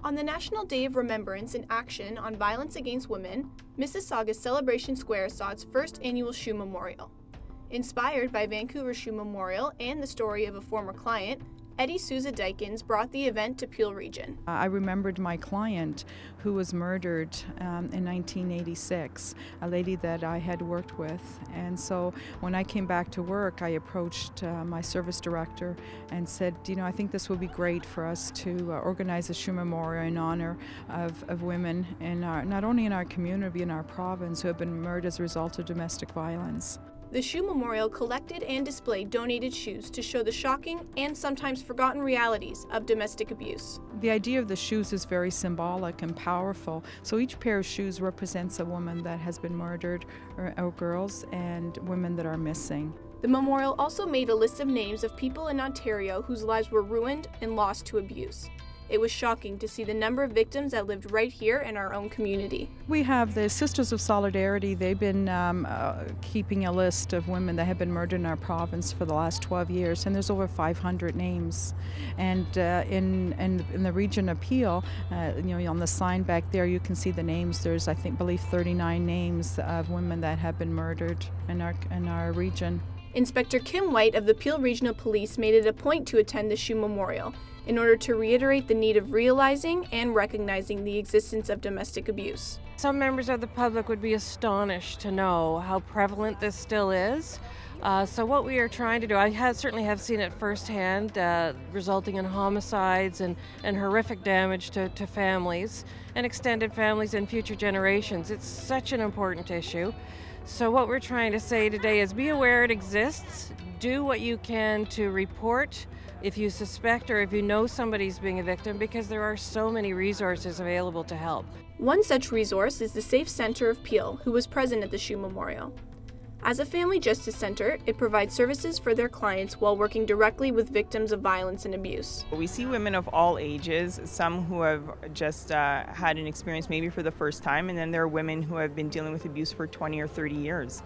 On the National Day of Remembrance and Action on Violence Against Women, Mississauga's Celebration Square saw its first annual Shoe Memorial. Inspired by Vancouver Shoe Memorial and the story of a former client, Eddie Souza Dykins brought the event to Peel Region. I remembered my client who was murdered in 1986, a lady that I had worked with. And so when I came back to work, I approached my service director and said, I think this would be great for us to organize a Shoe Memorial in honor of women, not only in our community, but in our province, who have been murdered as a result of domestic violence. The Shoe Memorial collected and displayed donated shoes to show the shocking and sometimes forgotten realities of domestic abuse. The idea of the shoes is very symbolic and powerful. So each pair of shoes represents a woman that has been murdered, or girls and women that are missing. The memorial also made a list of names of people in Ontario whose lives were ruined and lost to abuse. It was shocking to see the number of victims that lived right here in our own community. We have the Sisters of Solidarity. They've been keeping a list of women that have been murdered in our province for the last 12 years, and there's over 500 names. And in the region of Peel, on the sign back there, you can see the names. There's, I believe, 39 names of women that have been murdered in our region. Inspector Kim White of the Peel Regional Police made it a point to attend the Shoe Memorial in order to reiterate the need of realizing and recognizing the existence of domestic abuse. Some members of the public would be astonished to know how prevalent this still is. So what we are trying to do, I certainly have seen it firsthand, resulting in homicides and horrific damage to families and extended families and future generations. It's such an important issue. So what we're trying to say today is be aware it exists, do what you can to report if you suspect or if you know somebody's being a victim, because there are so many resources available to help. One such resource is the Safe Center of Peel, who was present at the Shoe Memorial. As a family justice center, it provides services for their clients while working directly with victims of violence and abuse. We see women of all ages, some who have just had an experience maybe for the first time, and then there are women who have been dealing with abuse for 20 or 30 years.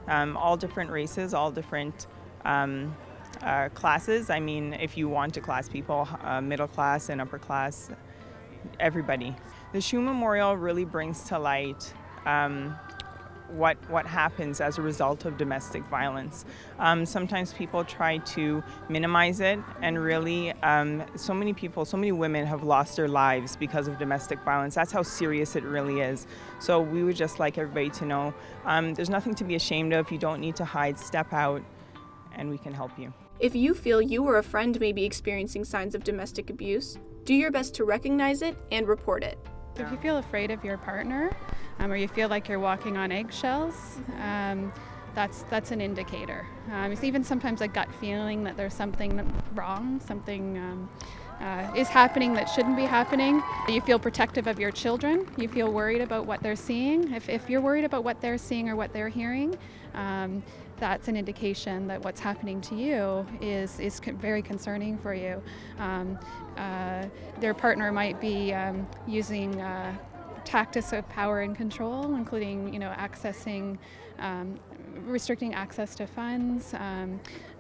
All different races, all different classes. I mean, if you want to class people, middle class and upper class, everybody. The Shoe Memorial really brings to light what happens as a result of domestic violence. Sometimes people try to minimize it, and really so many women have lost their lives because of domestic violence. That's how serious it really is. So we would just like everybody to know there's nothing to be ashamed of. You don't need to hide. Step out and we can help you. If you feel you or a friend may be experiencing signs of domestic abuse, do your best to recognize it and report it. If you feel afraid of your partner, or you feel like you're walking on eggshells, that's an indicator. It's even sometimes a gut feeling that there's something wrong, something is happening that shouldn't be happening. You feel protective of your children. You feel worried about what they're seeing. If you're worried about what they're seeing or what they're hearing, that's an indication that what's happening to you is very concerning for you. Their partner might be using tactics of power and control, including restricting access to funds,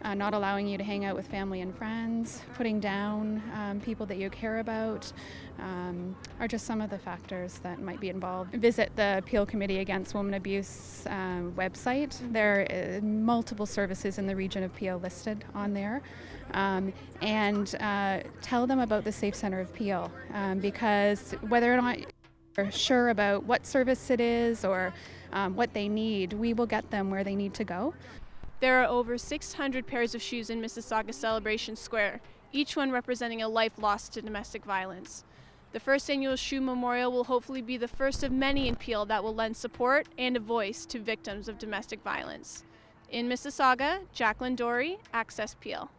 not allowing you to hang out with family and friends, putting down people that you care about, are just some of the factors that might be involved. Visit the Peel Committee Against Women Abuse website. There are multiple services in the region of Peel listed on there. And tell them about the Safe Center of Peel, because whether or not you're sure about what service it is or what they need, we will get them where they need to go. There are over 600 pairs of shoes in Mississauga Celebration Square, each one representing a life lost to domestic violence. The first annual Shoe Memorial will hopefully be the first of many in Peel that will lend support and a voice to victims of domestic violence. In Mississauga, Jacqueline Dory, Access Peel.